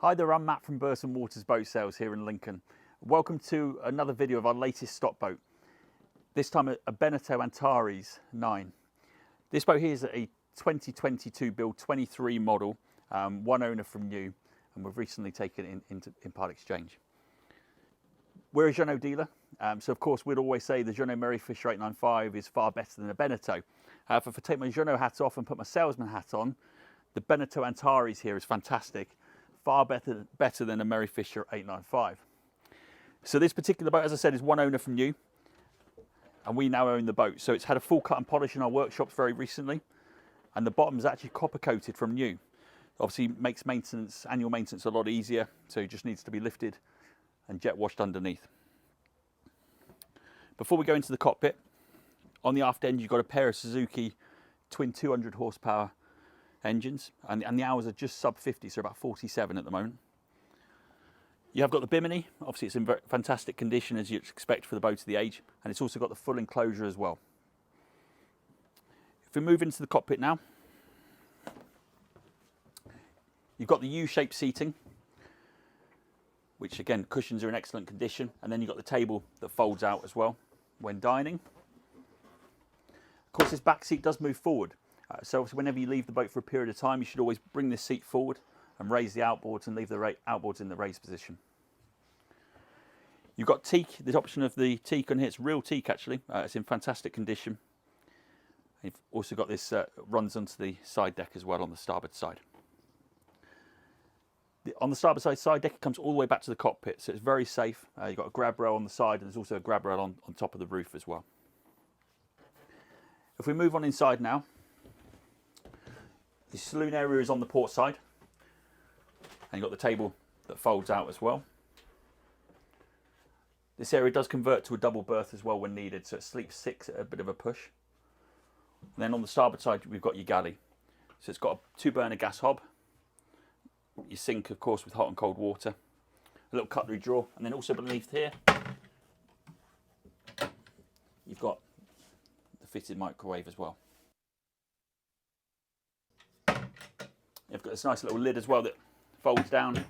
Hi there, I'm Matt from Burton Waters Boat Sales here in Lincoln. Welcome to another video of our latest stock boat. This time a Beneteau Antares 9. This boat here is a 2022 build, 23 model, one owner from new, and we've recently taken it in part exchange. We're a Jeanneau dealer, so of course we'd always say the Jeanneau Merryfisher 895 is far better than a Beneteau. If I take my Jeanneau hat off and put my salesman hat on, the Beneteau Antares here is fantastic. Far better than a Merryfisher 895. So this particular boat, as I said, is one owner from new, and we now own the boat. So it's had a full cut and polish in our workshops very recently, and the bottom is actually copper coated from new. Obviously makes maintenance, annual maintenance, a lot easier, so it just needs to be lifted and jet washed underneath. Before we go into the cockpit, on the aft end you've got a pair of Suzuki twin 200 horsepower engines, and the hours are just sub 50, so about 47 at the moment. You have got the bimini. Obviously it's in fantastic condition as you'd expect for the boat of the age, and it's also got the full enclosure as well. If we move into the cockpit now, you've got the U-shaped seating, which again, cushions are in excellent condition, and then you've got the table that folds out as well when dining. Of course, this back seat does move forward. So whenever you leave the boat for a period of time, you should always bring this seat forward and raise the outboards and leave the outboards in the raised position. You've got teak, the option of the teak on here. It's real teak actually. It's in fantastic condition. You've also got this, runs onto the side deck as well on the starboard side. On the starboard side deck, it comes all the way back to the cockpit, so it's very safe. You've got a grab rail on the side, and there's also a grab rail on top of the roof as well. If we move on inside now, the saloon area is on the port side, and you've got the table that folds out as well. This area does convert to a double berth as well when needed, so it sleeps 6 at a bit of a push. And then on the starboard side we've got your galley. So it's got a 2-burner gas hob, your sink of course with hot and cold water, a little cutlery drawer, and then also beneath here you've got the fitted microwave as well. You've got this nice little lid as well that folds down, so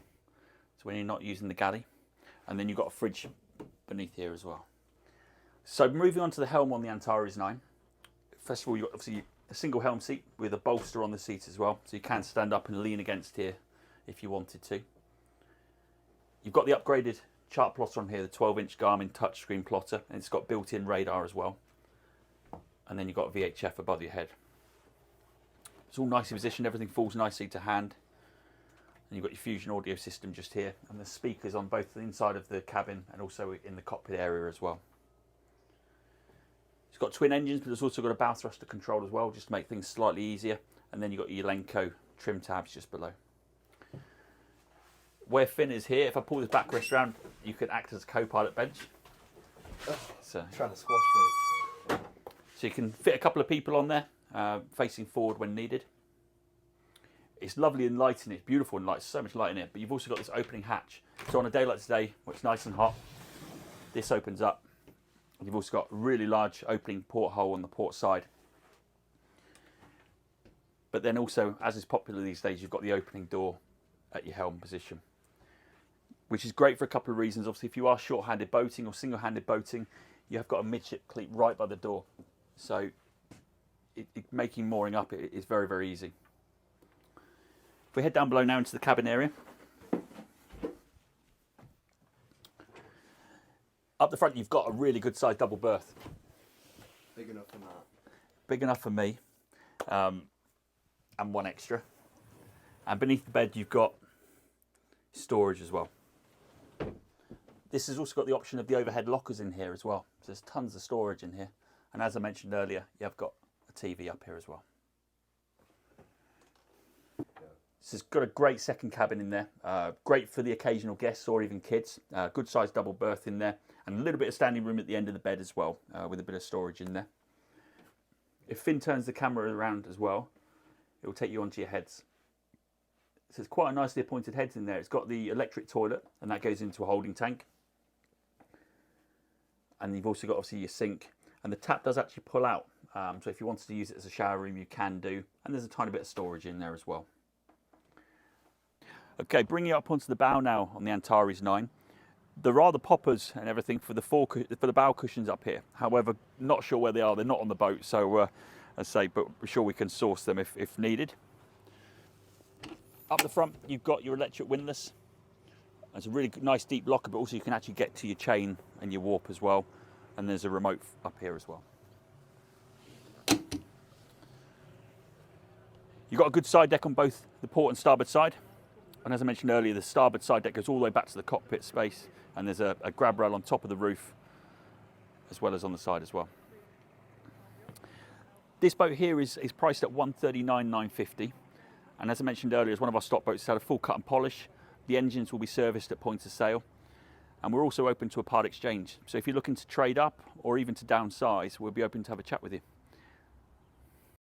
when you're not using the galley. And then you've got a fridge beneath here as well. So moving on to the helm on the Antares 9. First of all, you've got obviously a single helm seat with a bolster on the seat as well, so you can stand up and lean against here if you wanted to. You've got the upgraded chart plotter on here, the 12-inch Garmin touchscreen plotter, and it's got built-in radar as well. And then you've got VHF above your head. It's all nicely positioned, everything falls nicely to hand. And you've got your Fusion audio system just here, and the speakers on both the inside of the cabin and also in the cockpit area as well. It's got twin engines, but it's also got a bow thruster control as well, just to make things slightly easier. And then you've got your Lenco trim tabs just below. Where Finn is here, if I pull this backrest around, you could act as a co-pilot bench. So, Trying to squash me. So you can fit a couple of people on there, facing forward when needed. It's lovely and light in it, it's beautiful and light, so much light in it, but you've also got this opening hatch. So on a day like today, where it's nice and hot, this opens up. You've also got a really large opening porthole on the port side. But then also, as is popular these days, you've got the opening door at your helm position, which is great for a couple of reasons. Obviously, if you are short-handed boating or single-handed boating, you have got a midship cleat right by the door. So making mooring up is very, very easy. If we head down below now into the cabin area. Up the front you've got a really good sized double berth. Big enough for that. Big enough for me, and one extra. And beneath the bed you've got storage as well. This has also got the option of the overhead lockers in here as well. So there's tons of storage in here. And as I mentioned earlier, you have got a TV up here as well. So it's got a great second cabin in there. Great for the occasional guests or even kids. Good sized double berth in there. And a little bit of standing room at the end of the bed as well, with a bit of storage in there. If Finn turns the camera around as well, it will take you onto your heads. So it's quite a nicely appointed heads in there. It's got the electric toilet, and that goes into a holding tank. And you've also got obviously your sink, and the tap does actually pull out. So if you wanted to use it as a shower room, you can do. And there's a tiny bit of storage in there as well. Okay, bringing it up onto the bow now on the Antares 9. There are the poppers and everything for the bow cushions up here. However, not sure where they are. They're not on the boat, so as I say, but we're sure we can source them if needed. Up the front, you've got your electric windlass. It's a really nice deep locker, but also you can actually get to your chain and your warp as well. And there's a remote up here as well. You've got a good side deck on both the port and starboard side. And as I mentioned earlier, the starboard side deck goes all the way back to the cockpit space. And there's a grab rail on top of the roof, as well as on the side as well. This boat here is priced at $139,950. And as I mentioned earlier, it's one of our stock boats. It's had a full cut and polish. The engines will be serviced at point of sale. And we're also open to a part exchange. So if you're looking to trade up or even to downsize, we'll be open to have a chat with you.